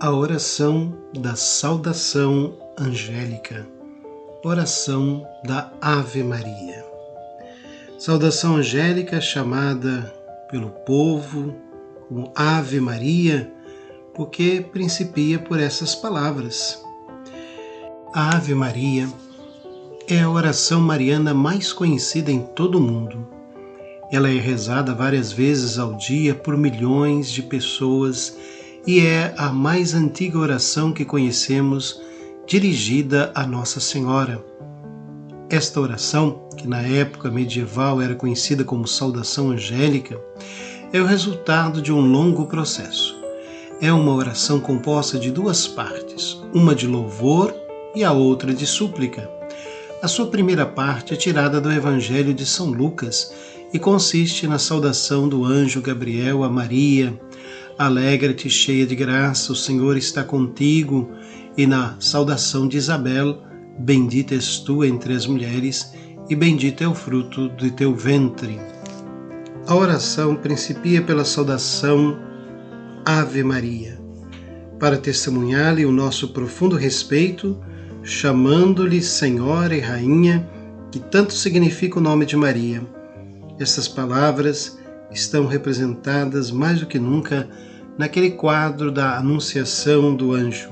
A oração da saudação angélica, oração da Ave Maria. Saudação angélica chamada pelo povo como Ave Maria, porque principia por essas palavras. A Ave Maria é a oração mariana mais conhecida em todo o mundo. Ela é rezada várias vezes ao dia por milhões de pessoas e é a mais antiga oração que conhecemos dirigida a Nossa Senhora. Esta oração, que na época medieval era conhecida como saudação angélica, é o resultado de um longo processo. É uma oração composta de duas partes, uma de louvor e a outra de súplica. A sua primeira parte é tirada do Evangelho de São Lucas e consiste na saudação do anjo Gabriel a Maria: Alegra-te, cheia de graça, o Senhor está contigo, e na saudação de Isabel: Bendita és tu entre as mulheres, e bendito é o fruto de teu ventre. A oração principia pela saudação Ave Maria, para testemunhar-lhe o nosso profundo respeito, chamando-lhe Senhora e Rainha, que tanto significa o nome de Maria. Estas palavras estão representadas mais do que nunca naquele quadro da Anunciação do anjo.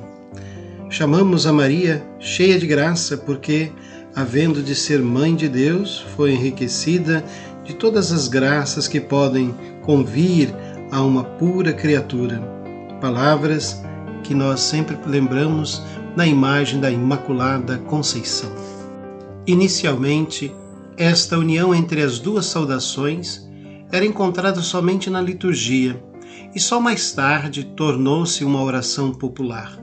Chamamos a Maria cheia de graça porque, havendo de ser mãe de Deus, foi enriquecida de todas as graças que podem convir a uma pura criatura. Palavras que nós sempre lembramos na imagem da Imaculada Conceição. Inicialmente, esta união entre as duas saudações era encontrada somente na liturgia e só mais tarde tornou-se uma oração popular.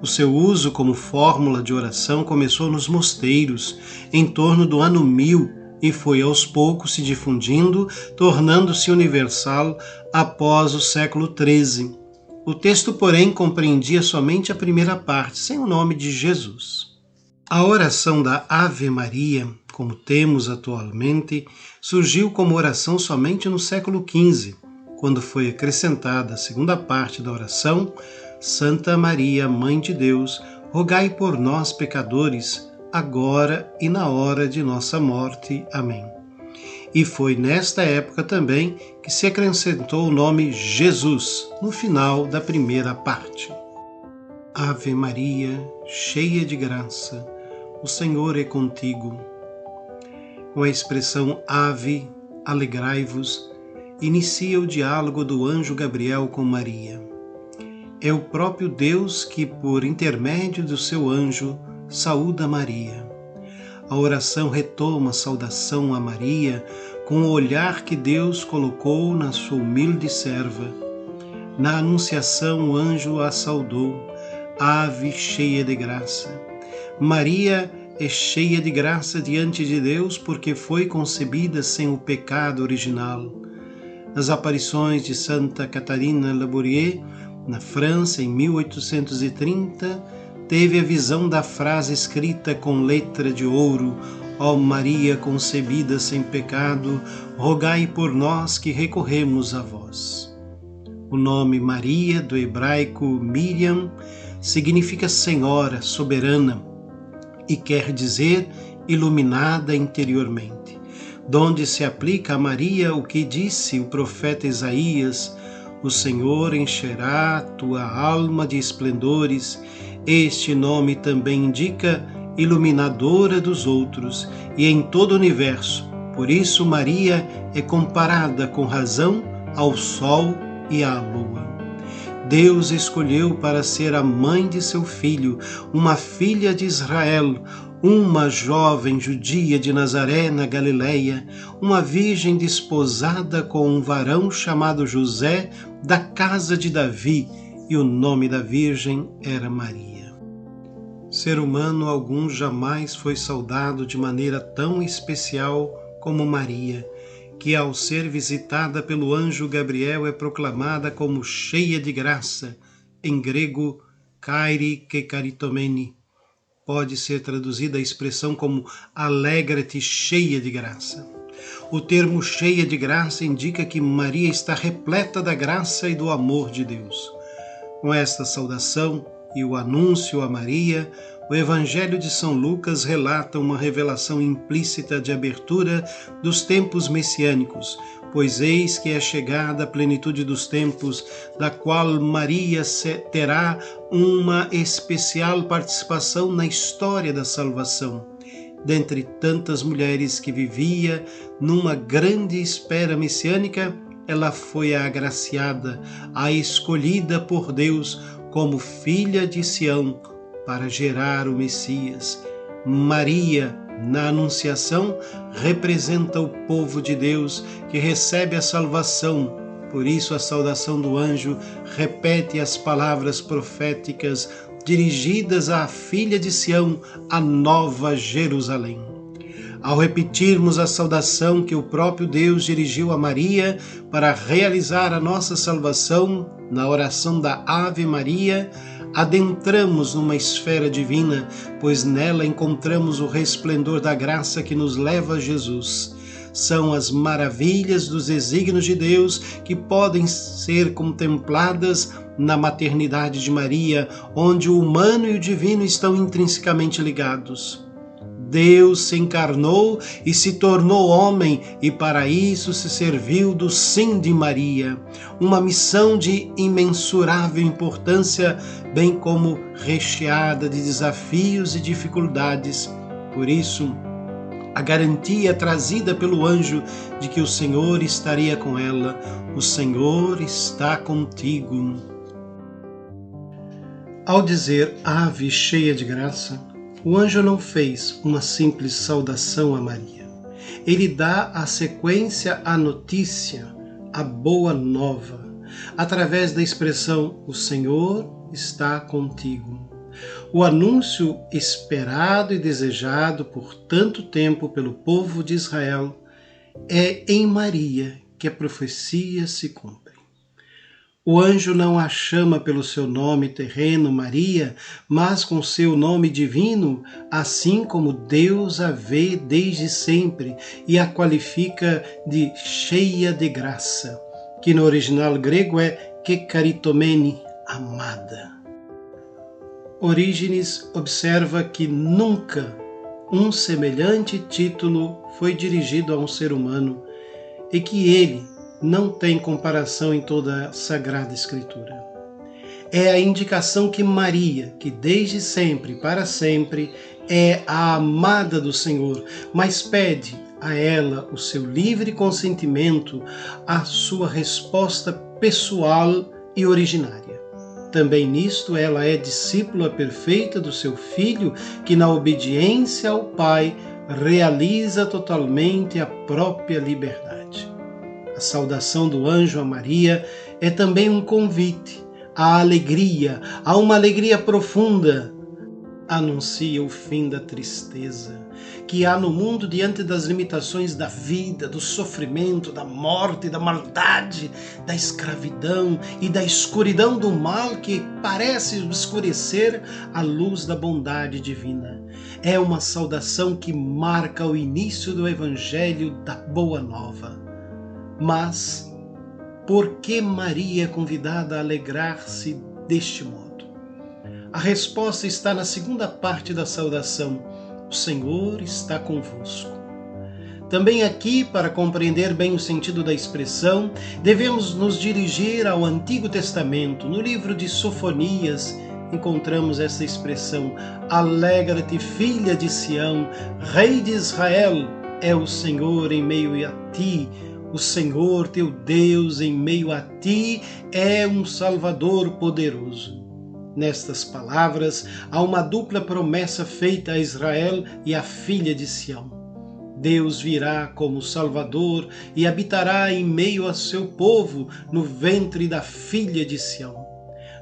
O seu uso como fórmula de oração começou nos mosteiros, em torno do ano 1000, e foi aos poucos se difundindo, tornando-se universal após o século XIII. O texto, porém, compreendia somente a primeira parte, sem o nome de Jesus. A oração da Ave Maria, como temos atualmente, surgiu como oração somente no século XV, quando foi acrescentada a segunda parte da oração: Santa Maria, Mãe de Deus, rogai por nós, pecadores, agora e na hora de nossa morte. Amém. E foi nesta época também que se acrescentou o nome Jesus, no final da primeira parte. Ave Maria, cheia de graça, o Senhor é contigo. Com a expressão Ave, alegrai-vos, inicia o diálogo do anjo Gabriel com Maria. É o próprio Deus que, por intermédio do seu anjo, saúda Maria. A oração retoma a saudação a Maria com o olhar que Deus colocou na sua humilde serva. Na Anunciação, o anjo a saudou: Ave cheia de graça. Maria é cheia de graça diante de Deus porque foi concebida sem o pecado original. Nas aparições de Santa Catarina Labourier, na França, em 1830, teve a visão da frase escrita com letra de ouro: Ó Maria concebida sem pecado, rogai por nós que recorremos a vós. O nome Maria, do hebraico Miriam, significa Senhora, soberana, e quer dizer iluminada interiormente, donde se aplica a Maria o que disse o profeta Isaías: O Senhor encherá tua alma de esplendores. Este nome também indica iluminadora dos outros e em todo o universo. Por isso Maria é comparada com razão ao sol e à lua. Deus escolheu para ser a mãe de seu filho, uma filha de Israel, uma jovem judia de Nazaré, na Galileia, uma virgem desposada com um varão chamado José, da casa de Davi, e o nome da virgem era Maria. Ser humano algum jamais foi saudado de maneira tão especial como Maria, que ao ser visitada pelo anjo Gabriel é proclamada como cheia de graça, em grego kairi ke karitomeni. Pode ser traduzida a expressão como alegra-te, cheia de graça. O termo cheia de graça indica que Maria está repleta da graça e do amor de Deus. Com esta saudação e o anúncio a Maria, o Evangelho de São Lucas relata uma revelação implícita de abertura dos tempos messiânicos, pois eis que é chegada a plenitude dos tempos, da qual Maria terá uma especial participação na história da salvação. Dentre tantas mulheres que vivia numa grande espera messiânica, ela foi a agraciada, a escolhida por Deus como filha de Sião para gerar o Messias. Maria, na Anunciação, representa o povo de Deus que recebe a salvação. Por isso, a saudação do anjo repete as palavras proféticas dirigidas à filha de Sião, a Nova Jerusalém. Ao repetirmos a saudação que o próprio Deus dirigiu a Maria para realizar a nossa salvação, na oração da Ave Maria, adentramos numa esfera divina, pois nela encontramos o resplendor da graça que nos leva a Jesus. São as maravilhas dos desígnios de Deus que podem ser contempladas na maternidade de Maria, onde o humano e o divino estão intrinsecamente ligados. Deus se encarnou e se tornou homem, e para isso se serviu do sim de Maria, uma missão de imensurável importância, bem como recheada de desafios e dificuldades. Por isso, a garantia trazida pelo anjo de que o Senhor estaria com ela, o Senhor está contigo. Ao dizer ave cheia de graça, o anjo não fez uma simples saudação a Maria. Ele dá a sequência à notícia, a boa nova, através da expressão o Senhor está contigo. O anúncio esperado e desejado por tanto tempo pelo povo de Israel é em Maria que a profecia se cumpre. O anjo não a chama pelo seu nome terreno, Maria, mas com seu nome divino, assim como Deus a vê desde sempre e a qualifica de cheia de graça, que no original grego é kekaritomene, amada. Orígenes observa que nunca um semelhante título foi dirigido a um ser humano e que ele não tem comparação em toda a Sagrada Escritura. É a indicação que Maria, que desde sempre, para sempre, é a amada do Senhor, mas pede a ela o seu livre consentimento, a sua resposta pessoal e originária. Também nisto ela é discípula perfeita do seu Filho, que na obediência ao Pai realiza totalmente a própria liberdade. A saudação do anjo a Maria é também um convite à alegria, a uma alegria profunda. Anuncia o fim da tristeza que há no mundo diante das limitações da vida, do sofrimento, da morte, da maldade, da escravidão e da escuridão do mal que parece escurecer a luz da bondade divina. É uma saudação que marca o início do Evangelho da Boa Nova. Mas por que Maria é convidada a alegrar-se deste modo? A resposta está na segunda parte da saudação: o Senhor está convosco. Também aqui, para compreender bem o sentido da expressão, devemos nos dirigir ao Antigo Testamento. No livro de Sofonias, encontramos essa expressão: alegra-te, filha de Sião, rei de Israel é o Senhor em meio a ti. O Senhor teu Deus em meio a ti é um Salvador poderoso. Nestas palavras há uma dupla promessa feita a Israel e à filha de Sião. Deus virá como Salvador e habitará em meio a seu povo no ventre da filha de Sião.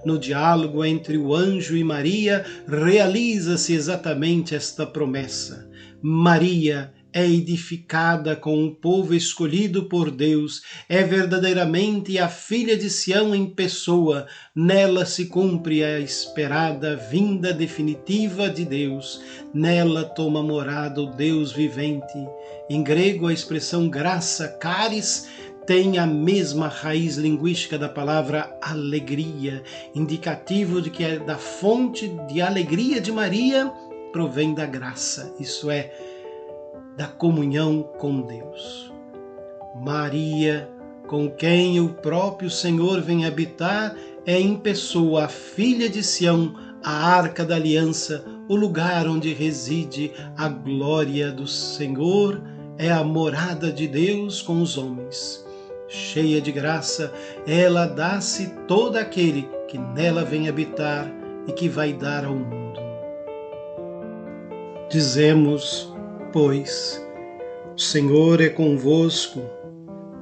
No diálogo entre o anjo e Maria realiza-se exatamente esta promessa. Maria é edificada com um povo escolhido por Deus, é verdadeiramente a filha de Sião em pessoa, nela se cumpre a esperada vinda definitiva de Deus, nela toma morada o Deus vivente. Em grego a expressão graça, charis, tem a mesma raiz linguística da palavra alegria, indicativo de que é da fonte de alegria de Maria provém da graça, isso é, da comunhão com Deus. Maria, com quem o próprio Senhor vem habitar, é em pessoa a filha de Sião, a arca da aliança, o lugar onde reside a glória do Senhor, é a morada de Deus com os homens. Cheia de graça, ela dá-se todo aquele que nela vem habitar e que vai dar ao mundo. Dizemos, pois, o Senhor é convosco,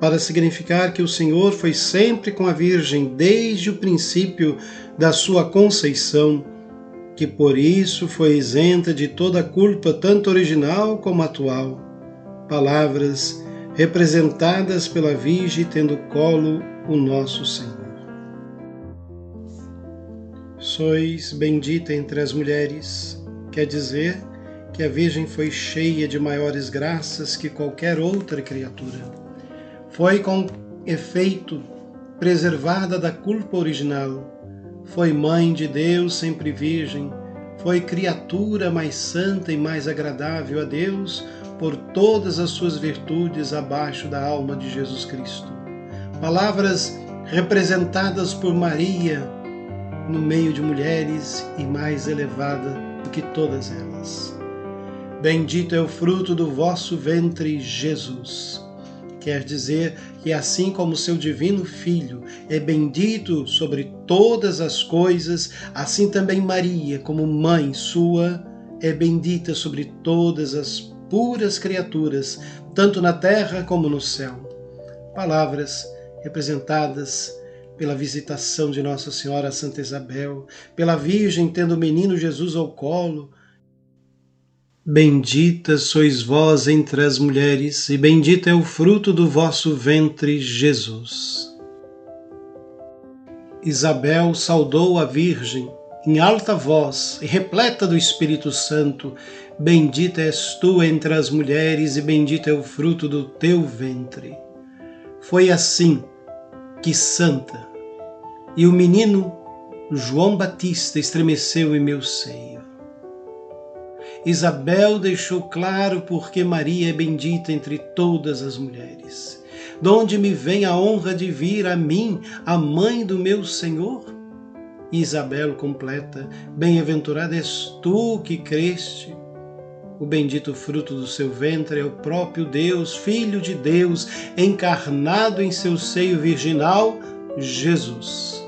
para significar que o Senhor foi sempre com a Virgem desde o princípio da sua conceição, que por isso foi isenta de toda culpa, tanto original como atual. Palavras representadas pela Virgem tendo colo o nosso Senhor. Sois bendita entre as mulheres, quer dizer que a Virgem foi cheia de maiores graças que qualquer outra criatura. Foi com efeito preservada da culpa original, foi mãe de Deus sempre virgem, foi criatura mais santa e mais agradável a Deus por todas as suas virtudes abaixo da alma de Jesus Cristo. Palavras representadas por Maria no meio de mulheres e mais elevada do que todas elas. Bendito é o fruto do vosso ventre, Jesus. Quer dizer que assim como seu divino Filho é bendito sobre todas as coisas, assim também Maria, como mãe sua, é bendita sobre todas as puras criaturas, tanto na terra como no céu. Palavras representadas pela visitação de Nossa Senhora a Santa Isabel, pela Virgem tendo o menino Jesus ao colo. Bendita sois vós entre as mulheres, e bendito é o fruto do vosso ventre, Jesus. Isabel saudou a Virgem em alta voz e repleta do Espírito Santo. Bendita és tu entre as mulheres, e bendito é o fruto do teu ventre. Foi assim que santa, e o menino João Batista estremeceu em meu seio. Isabel deixou claro porque Maria é bendita entre todas as mulheres. Donde me vem a honra de vir a mim, a mãe do meu Senhor? Isabel completa, bem-aventurada és tu que creste. O bendito fruto do seu ventre é o próprio Deus, Filho de Deus, encarnado em seu seio virginal, Jesus.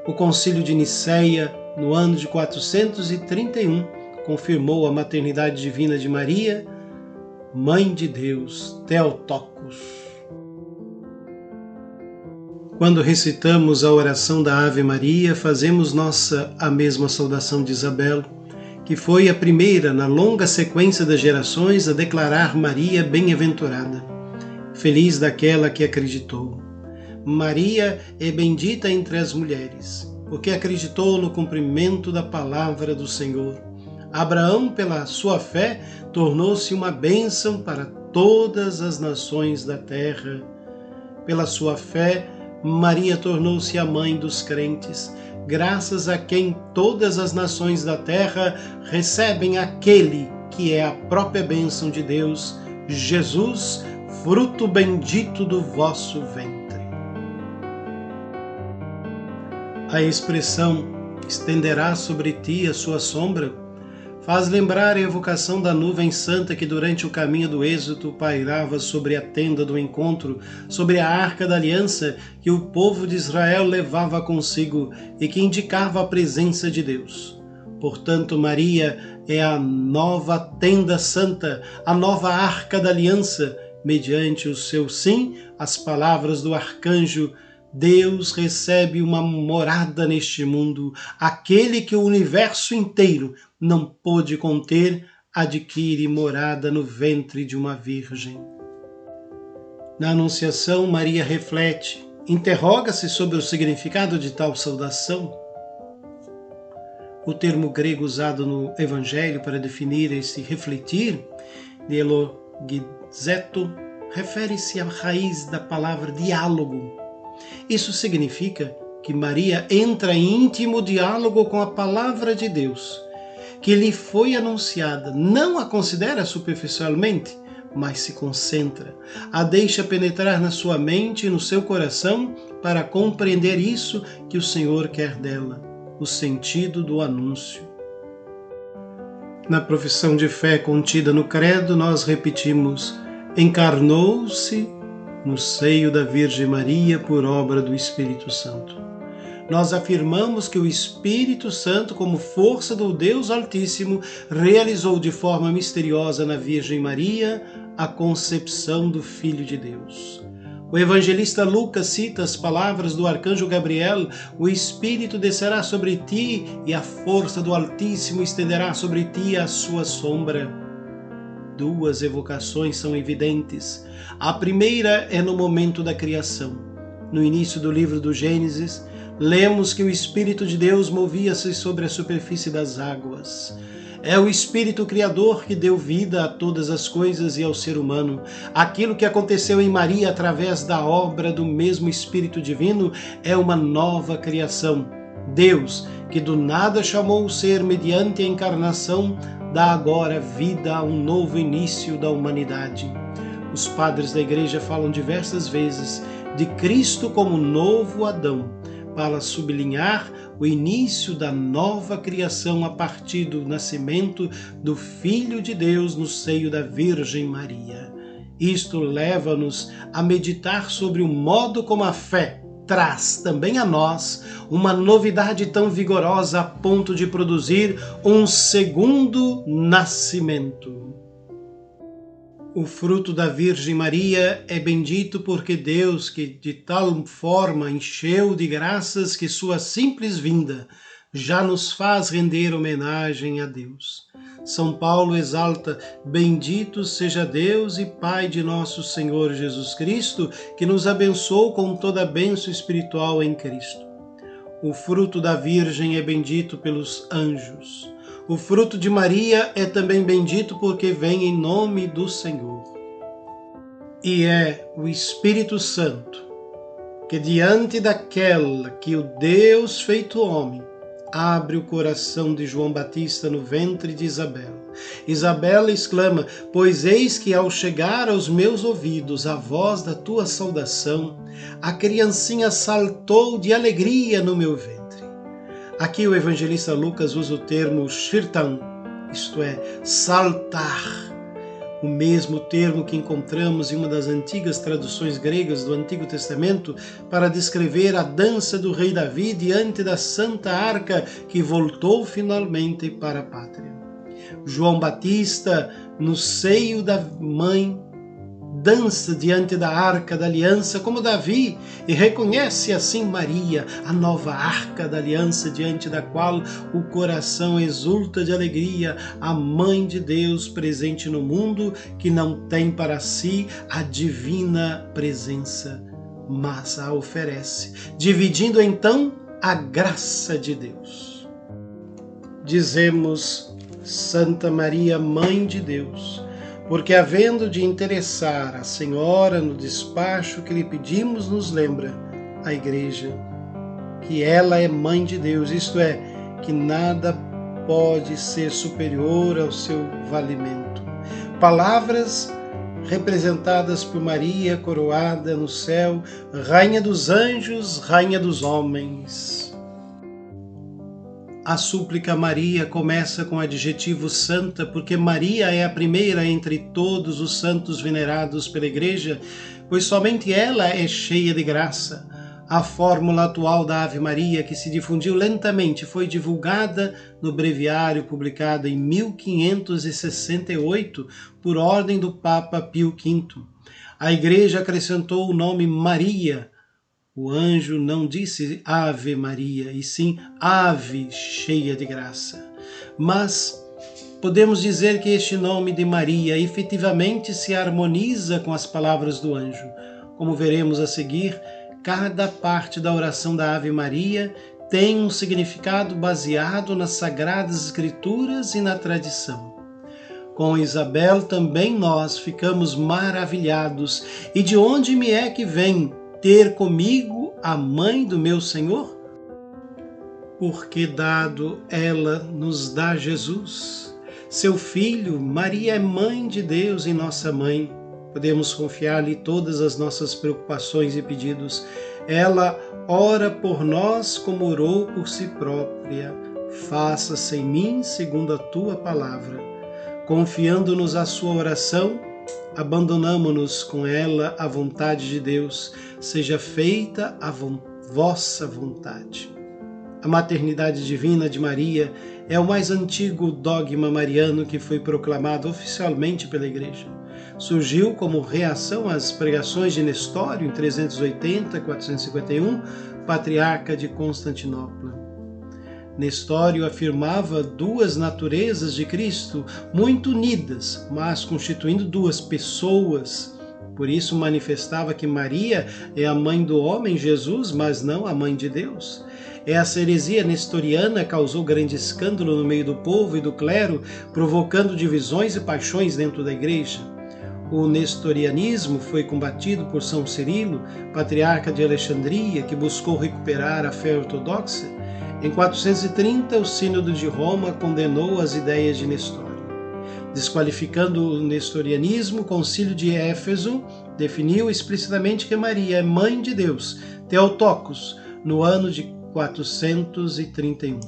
O Concílio de Nicéia, no ano de 431, confirmou a maternidade divina de Maria, Mãe de Deus, Theotokos. Quando recitamos a oração da Ave Maria, fazemos nossa a mesma saudação de Isabel, que foi a primeira na longa sequência das gerações a declarar Maria bem-aventurada, feliz daquela que acreditou. Maria é bendita entre as mulheres, porque acreditou no cumprimento da palavra do Senhor. Abraão, pela sua fé, tornou-se uma bênção para todas as nações da terra. Pela sua fé, Maria tornou-se a mãe dos crentes, graças a quem todas as nações da terra recebem aquele que é a própria bênção de Deus, Jesus, fruto bendito do vosso ventre. A expressão estenderá sobre ti a sua sombra faz lembrar a evocação da nuvem santa que durante o caminho do êxodo pairava sobre a tenda do encontro, sobre a arca da aliança que o povo de Israel levava consigo e que indicava a presença de Deus. Portanto, Maria é a nova tenda santa, a nova arca da aliança, mediante o seu sim, as palavras do arcanjo: Deus recebe uma morada neste mundo, aquele que o universo inteiro não pôde conter, adquire morada no ventre de uma virgem. Na Anunciação, Maria reflete, interroga-se sobre o significado de tal saudação. O termo grego usado no Evangelho para definir esse refletir, dialogizeto, refere-se à raiz da palavra diálogo. Isso significa que Maria entra em íntimo diálogo com a palavra de Deus, que lhe foi anunciada, não a considera superficialmente, mas se concentra, a deixa penetrar na sua mente e no seu coração para compreender isso que o Senhor quer dela, o sentido do anúncio. Na profissão de fé contida no credo, nós repetimos: encarnou-se no seio da Virgem Maria por obra do Espírito Santo. Nós afirmamos que o Espírito Santo, como força do Deus Altíssimo, realizou de forma misteriosa na Virgem Maria a concepção do Filho de Deus. O evangelista Lucas cita as palavras do arcanjo Gabriel: o Espírito descerá sobre ti e a força do Altíssimo estenderá sobre ti a sua sombra. Duas evocações são evidentes. A primeira é no momento da criação. No início do livro do Gênesis, lemos que o Espírito de Deus movia-se sobre a superfície das águas. É o Espírito Criador que deu vida a todas as coisas e ao ser humano. Aquilo que aconteceu em Maria através da obra do mesmo Espírito Divino é uma nova criação. Deus, que do nada chamou o ser mediante a encarnação, dá agora vida a um novo início da humanidade. Os padres da Igreja falam diversas vezes de Cristo como novo Adão, para sublinhar o início da nova criação a partir do nascimento do Filho de Deus no seio da Virgem Maria. Isto leva-nos a meditar sobre o modo como a fé traz também a nós uma novidade tão vigorosa a ponto de produzir um segundo nascimento. O fruto da Virgem Maria é bendito porque Deus, que de tal forma encheu de graças que sua simples vinda já nos faz render homenagem a Deus. São Paulo exalta: bendito seja Deus e Pai de nosso Senhor Jesus Cristo, que nos abençoou com toda a bênção espiritual em Cristo. O fruto da Virgem é bendito pelos anjos. O fruto de Maria é também bendito porque vem em nome do Senhor. E é o Espírito Santo que, diante daquela que o Deus feito homem, abre o coração de João Batista no ventre de Isabel. Isabel exclama: pois eis que ao chegar aos meus ouvidos a voz da tua saudação, a criancinha saltou de alegria no meu ventre. Aqui o evangelista Lucas usa o termo shirtan, isto é, saltar, o mesmo termo que encontramos em uma das antigas traduções gregas do Antigo Testamento para descrever a dança do rei Davi diante da Santa Arca que voltou finalmente para a pátria. João Batista, no seio da mãe, dança diante da Arca da Aliança como Davi e reconhece assim Maria, a nova Arca da Aliança diante da qual o coração exulta de alegria, a Mãe de Deus presente no mundo que não tem para si a divina presença, mas a oferece, dividindo então a graça de Deus. Dizemos: Santa Maria, Mãe de Deus, porque havendo de interessar a Senhora no despacho que lhe pedimos, nos lembra a Igreja que ela é Mãe de Deus, isto é, que nada pode ser superior ao seu valimento. Palavras representadas por Maria, coroada no céu, Rainha dos anjos, Rainha dos homens. A súplica a Maria começa com o adjetivo santa, porque Maria é a primeira entre todos os santos venerados pela Igreja, pois somente ela é cheia de graça. A fórmula atual da Ave Maria, que se difundiu lentamente, foi divulgada no breviário publicado em 1568 por ordem do Papa Pio V. A Igreja acrescentou o nome Maria. O anjo não disse Ave Maria, e sim Ave cheia de graça. Mas podemos dizer que este nome de Maria efetivamente se harmoniza com as palavras do anjo. Como veremos a seguir, cada parte da oração da Ave Maria tem um significado baseado nas Sagradas Escrituras e na tradição. Com Isabel também nós ficamos maravilhados. E de onde me é que vem ter comigo a mãe do meu Senhor? Porque dado ela nos dá Jesus, seu Filho. Maria é mãe de Deus e nossa mãe. Podemos confiar-lhe todas as nossas preocupações e pedidos. Ela ora por nós como orou por si própria. Faça-se em mim segundo a tua palavra. Confiando-nos à sua oração, abandonamo-nos com ela à vontade de Deus. Seja feita a vossa vontade. A maternidade divina de Maria é o mais antigo dogma mariano que foi proclamado oficialmente pela Igreja. Surgiu como reação às pregações de Nestório em 380-451, patriarca de Constantinopla. Nestório afirmava duas naturezas de Cristo muito unidas, mas constituindo duas pessoas. Por isso manifestava que Maria é a mãe do homem Jesus, mas não a mãe de Deus. Essa heresia nestoriana causou grande escândalo no meio do povo e do clero, provocando divisões e paixões dentro da igreja. O nestorianismo foi combatido por São Cirilo, patriarca de Alexandria, que buscou recuperar a fé ortodoxa. Em 430, o Sínodo de Roma condenou as ideias de Nestório. Desqualificando o nestorianismo, o Concílio de Éfeso definiu explicitamente que Maria é mãe de Deus, Theotokos, no ano de 431.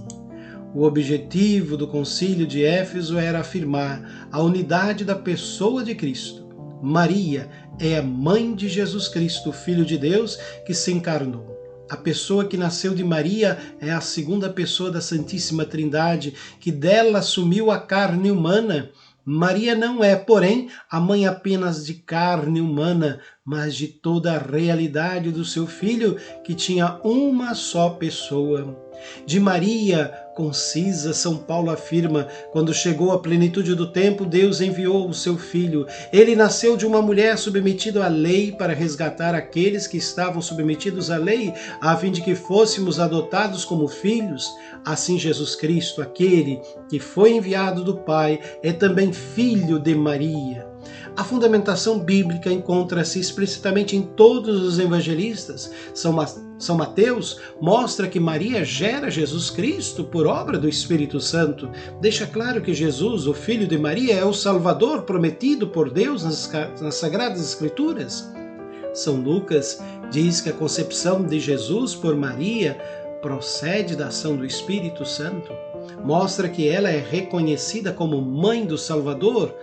O objetivo do Concílio de Éfeso era afirmar a unidade da pessoa de Cristo. Maria é a mãe de Jesus Cristo, Filho de Deus, que se encarnou. A pessoa que nasceu de Maria é a segunda pessoa da Santíssima Trindade, que dela assumiu a carne humana. Maria não é, porém, a mãe apenas de carne humana, mas de toda a realidade do seu Filho, que tinha uma só pessoa. De Maria concisa, São Paulo afirma, quando chegou a plenitude do tempo, Deus enviou o seu Filho. Ele nasceu de uma mulher submetida à lei para resgatar aqueles que estavam submetidos à lei, a fim de que fôssemos adotados como filhos. Assim Jesus Cristo, aquele que foi enviado do Pai, é também filho de Maria. A fundamentação bíblica encontra-se explicitamente em todos os evangelistas. São Mateus mostra que Maria gera Jesus Cristo por obra do Espírito Santo. Deixa claro que Jesus, o filho de Maria, é o Salvador prometido por Deus nas Sagradas Escrituras. São Lucas diz que a concepção de Jesus por Maria procede da ação do Espírito Santo. Mostra que ela é reconhecida como mãe do Salvador.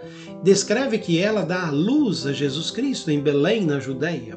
Descreve que ela dá à luz a Jesus Cristo em Belém, na Judeia.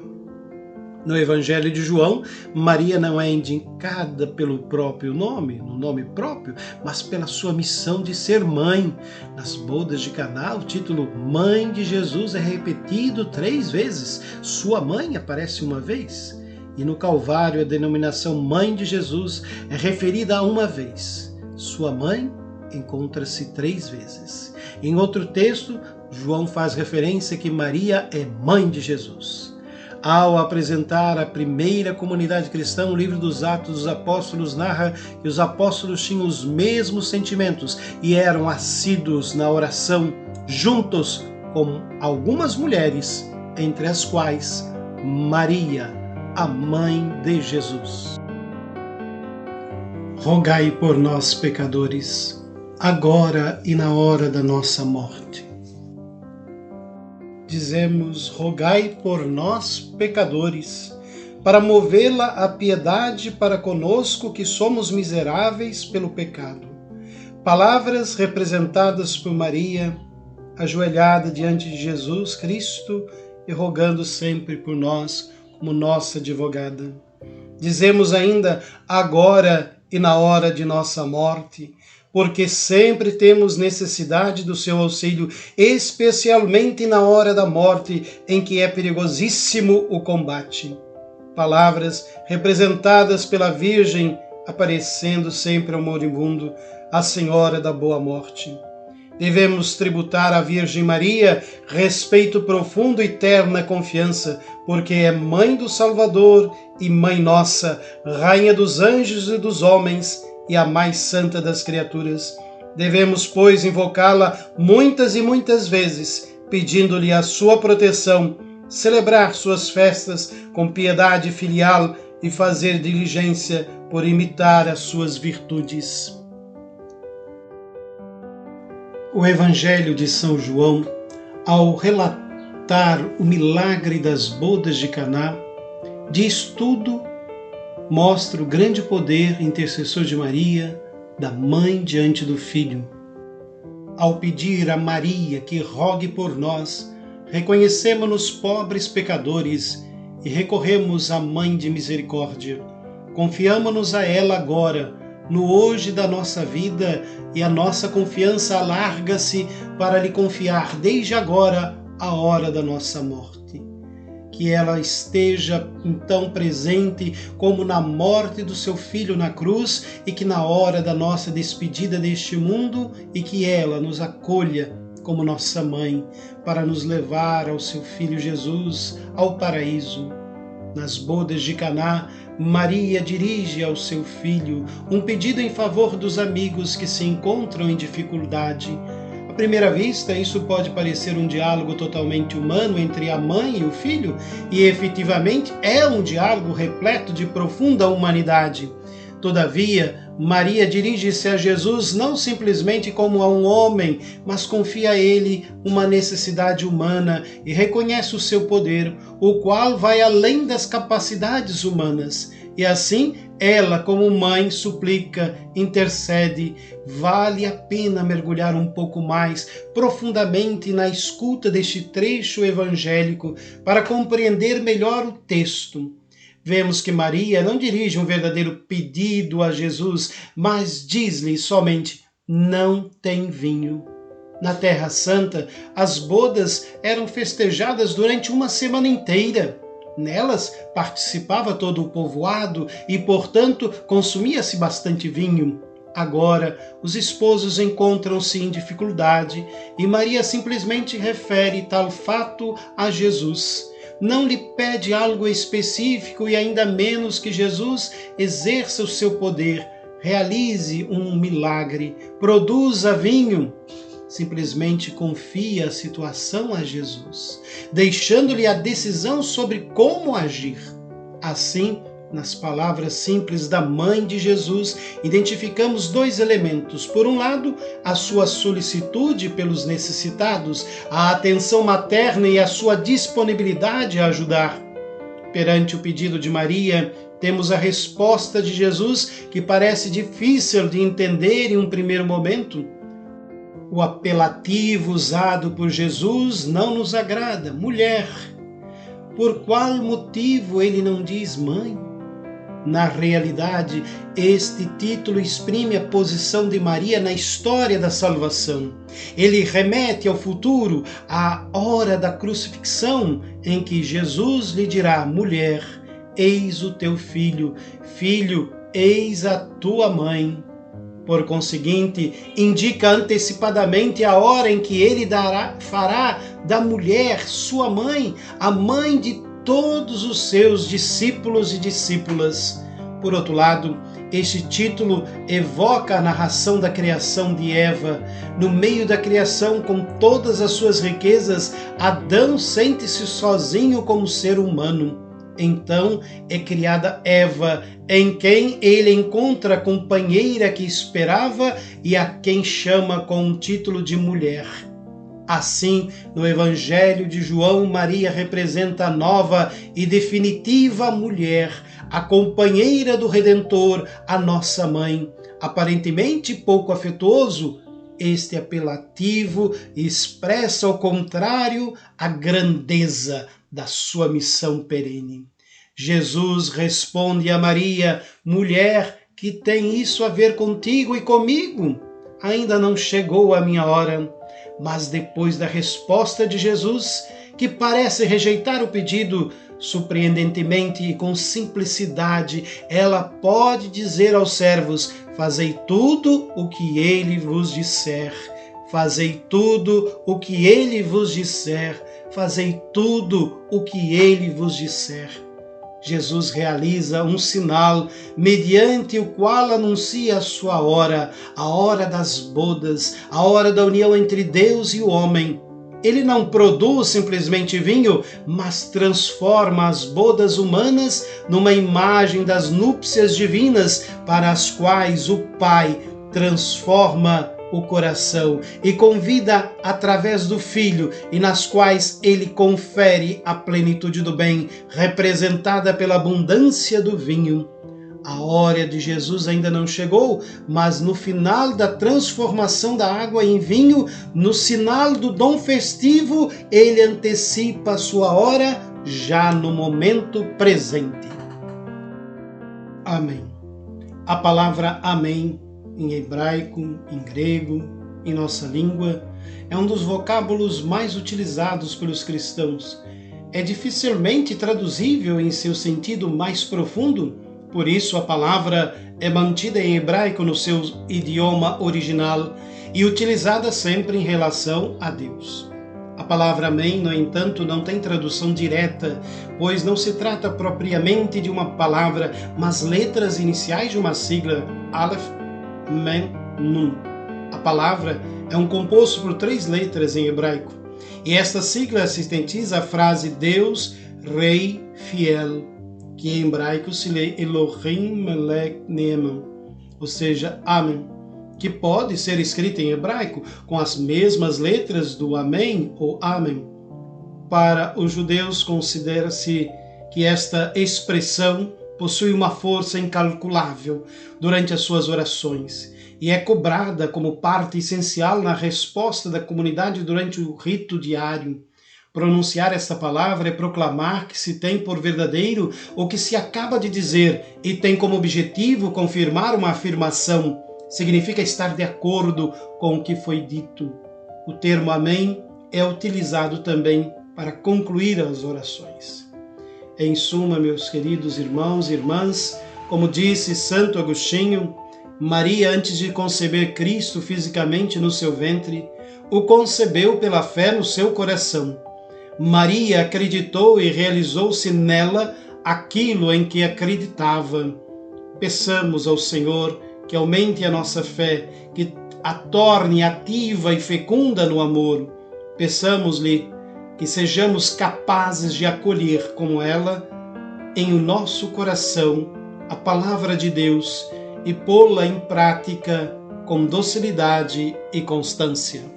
No Evangelho de João, Maria não é indicada pelo próprio nome, no nome próprio, mas pela sua missão de ser mãe. Nas bodas de Caná, o título Mãe de Jesus é repetido 3 vezes. Sua mãe aparece uma vez. E no Calvário, a denominação Mãe de Jesus é referida a uma vez. Sua mãe encontra-se 3 vezes. Em outro texto, João faz referência que Maria é mãe de Jesus. Ao apresentar a primeira comunidade cristã, o livro dos Atos dos Apóstolos narra que os apóstolos tinham os mesmos sentimentos e eram assíduos na oração, juntos com algumas mulheres, entre as quais Maria, a mãe de Jesus. Rogai por nós, pecadores, agora e na hora da nossa morte. Dizemos, rogai por nós, pecadores, para movê-la à piedade para conosco que somos miseráveis pelo pecado. Palavras representadas por Maria, ajoelhada diante de Jesus Cristo e rogando sempre por nós como nossa advogada. Dizemos ainda, agora e na hora de nossa morte, porque sempre temos necessidade do seu auxílio, especialmente na hora da morte, em que é perigosíssimo o combate. Palavras representadas pela Virgem, aparecendo sempre ao moribundo, a Senhora da Boa Morte. Devemos tributar à Virgem Maria respeito profundo e terna confiança, porque é Mãe do Salvador e Mãe nossa, Rainha dos anjos e dos homens, e a mais santa das criaturas. Devemos, pois, invocá-la muitas e muitas vezes, pedindo-lhe a sua proteção, celebrar suas festas com piedade filial e fazer diligência por imitar as suas virtudes. O Evangelho de São João, ao relatar o milagre das bodas de Caná, diz tudo, mostra o grande poder intercessor de Maria, da mãe diante do Filho. Ao pedir a Maria que rogue por nós, reconhecemos-nos pobres pecadores e recorremos à Mãe de Misericórdia. Confiamo-nos a ela agora, no hoje da nossa vida, e a nossa confiança alarga-se para lhe confiar desde agora a hora da nossa morte. Que ela esteja então presente como na morte do seu Filho na cruz e que na hora da nossa despedida deste mundo e que ela nos acolha como nossa mãe para nos levar ao seu Filho Jesus ao paraíso. Nas bodas de Caná, Maria dirige ao seu filho um pedido em favor dos amigos que se encontram em dificuldade. À primeira vista, isso pode parecer um diálogo totalmente humano entre a mãe e o filho, e efetivamente é um diálogo repleto de profunda humanidade. Todavia, Maria dirige-se a Jesus não simplesmente como a um homem, mas confia a ele uma necessidade humana e reconhece o seu poder, o qual vai além das capacidades humanas. E assim, ela, como mãe, suplica, intercede. Vale a pena mergulhar um pouco mais profundamente na escuta deste trecho evangélico para compreender melhor o texto. Vemos que Maria não dirige um verdadeiro pedido a Jesus, mas diz-lhe somente: não tem vinho. Na Terra Santa, as bodas eram festejadas durante uma semana inteira. Nelas participava todo o povoado e, portanto, consumia-se bastante vinho. Agora, os esposos encontram-se em dificuldade e Maria simplesmente refere tal fato a Jesus. Não lhe pede algo específico e ainda menos que Jesus exerça o seu poder, realize um milagre, produza vinho. Simplesmente confia a situação a Jesus, deixando-lhe a decisão sobre como agir. Assim, nas palavras simples da mãe de Jesus, identificamos dois elementos. Por um lado, a sua solicitude pelos necessitados, a atenção materna e a sua disponibilidade a ajudar. Perante o pedido de Maria, temos a resposta de Jesus, que parece difícil de entender em um primeiro momento. O apelativo usado por Jesus não nos agrada. Mulher. Por qual motivo ele não diz mãe? Na realidade, este título exprime a posição de Maria na história da salvação. Ele remete ao futuro, à hora da crucifixão, em que Jesus lhe dirá: mulher, eis o teu filho, filho, eis a tua mãe. Por conseguinte, indica antecipadamente a hora em que ele fará da mulher sua mãe, a mãe de todos os seus discípulos e discípulas. Por outro lado, este título evoca a narração da criação de Eva. No meio da criação, com todas as suas riquezas, Adão sente-se sozinho como ser humano. Então é criada Eva, em quem ele encontra a companheira que esperava e a quem chama com o título de mulher. Assim, no Evangelho de João, Maria representa a nova e definitiva mulher, a companheira do Redentor, a nossa mãe. Aparentemente pouco afetuoso, este apelativo expressa, ao contrário, a grandeza da sua missão perene. Jesus responde a Maria: mulher, que tem isso a ver contigo e comigo? Ainda não chegou a minha hora. Mas depois da resposta de Jesus, que parece rejeitar o pedido, surpreendentemente e com simplicidade, ela pode dizer aos servos: fazei tudo o que ele vos disser. Fazei tudo o que ele vos disser. Fazei tudo o que ele vos disser. Jesus realiza um sinal mediante o qual anuncia a sua hora, a hora das bodas, a hora da união entre Deus e o homem. Ele não produz simplesmente vinho, mas transforma as bodas humanas numa imagem das núpcias divinas para as quais o Pai transforma o coração e convida através do Filho, e nas quais ele confere a plenitude do bem, representada pela abundância do vinho. A hora de Jesus ainda não chegou, mas no final da transformação da água em vinho, no sinal do dom festivo, ele antecipa a sua hora já no momento presente. Amém. A palavra amém, em hebraico, em grego, em nossa língua, é um dos vocábulos mais utilizados pelos cristãos. É dificilmente traduzível em seu sentido mais profundo, por isso a palavra é mantida em hebraico no seu idioma original e utilizada sempre em relação a Deus. A palavra amém, no entanto, não tem tradução direta, pois não se trata propriamente de uma palavra, mas letras iniciais de uma sigla, Aleph, Mem, Nun. A palavra é um composto por 3 letras em hebraico, e esta sigla sintetiza a frase Deus, Rei, Fiel, que em hebraico se lê Elohim Melech Neeman, ou seja, Amém, que pode ser escrita em hebraico com as mesmas letras do Amém ou Amém. Para os judeus, considera-se que esta expressão possui uma força incalculável durante as suas orações e é cobrada como parte essencial na resposta da comunidade durante o rito diário. Pronunciar esta palavra é proclamar que se tem por verdadeiro o que se acaba de dizer e tem como objetivo confirmar uma afirmação. Significa estar de acordo com o que foi dito. O termo amém é utilizado também para concluir as orações. Em suma, meus queridos irmãos e irmãs, como disse Santo Agostinho, Maria, antes de conceber Cristo fisicamente no seu ventre, o concebeu pela fé no seu coração. Maria acreditou e realizou-se nela aquilo em que acreditava. Peçamos ao Senhor que aumente a nossa fé, que a torne ativa e fecunda no amor. Peçamos-lhe que sejamos capazes de acolher como ela, em o nosso coração, a palavra de Deus e pô-la em prática com docilidade e constância.